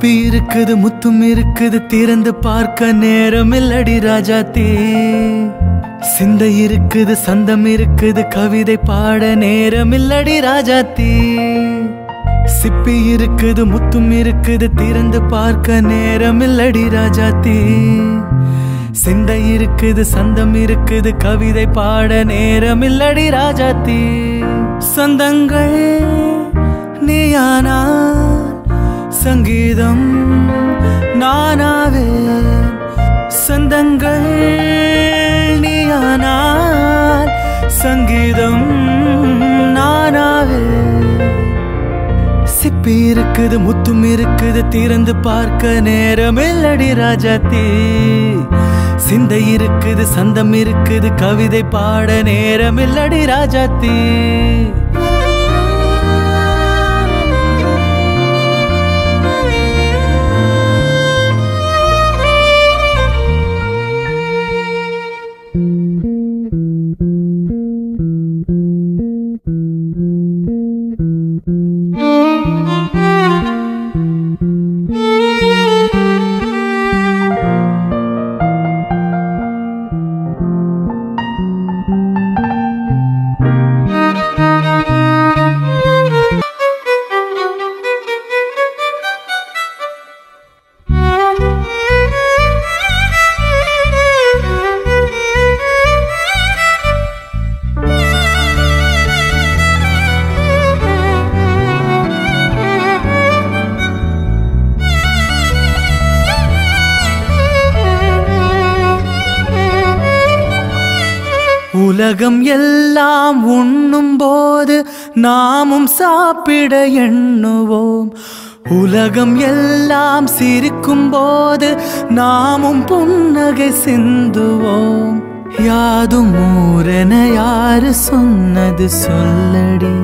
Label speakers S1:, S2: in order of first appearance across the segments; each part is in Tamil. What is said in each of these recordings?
S1: சிப்பி இருக்குது முத்தும் இருக்குது திறந்து பார்க்க நேரம் இல்லடி ராஜாத்தி சிந்தை இருக்குது சந்தம் இருக்குது கவிதை பாட நேரம் இல்லடி ராஜாத்தி சிப்பி இருக்குது முத்தும் இருக்குது திறந்து பார்க்க நேரம் இல்லடி ராஜாத்தி சிந்தை இருக்குது சந்தம் இருக்குது கவிதை பாட நேரம் இல்லடி ராஜாத்தி சொந்தங்கள் நீயானால் சங்கீதம் நானாவேன் சொந்தங்கள் நீயானால் சங்கீதம் நானாவேன் சிப்பி இருக்குது முத்தும் இருக்குது திறந்து பார்க்க நேரம் இல்லடி ராஜாத்தி சிந்தை இருக்குது சந்தம் இருக்குது கவிதை பாட நேரம் இல்லடி ராஜாத்தி உலகம் எல்லாம் உண்ணும் போது நாமும் சாப்பிட எண்ணுவோம் உலகம் எல்லாம் சிரிக்கும் போது நாமும் புன்னகை சிந்துவோம் யாதும் ஊரென யாரு சொன்னது சொல்லடி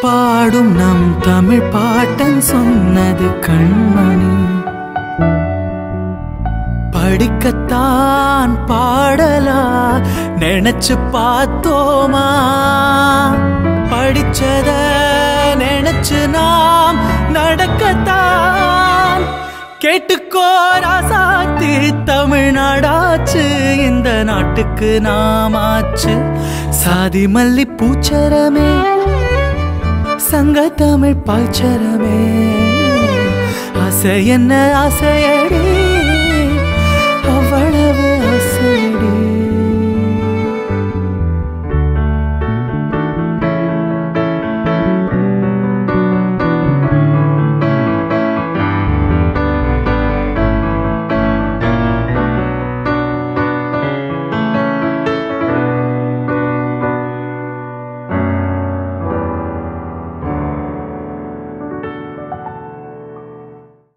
S1: பாடும் நம் தமிழ் பாட்டன் சொன்னது கண்மணி படிக்கத்தான் பாடலா நினைச்சு பார்த்தோமா படிச்சத நினைச்சு நாம் நடக்கத்தான் கேட்டுக்கோ ராசாத்தி தமிழ்நாடாச்சு இந்த நாட்டுக்கு நாமாச்சு சாதி மல்லி பூச்சரமே சங்க தமிழ் பாய்ச்சரமே ஆசை என்ன ஆசையடி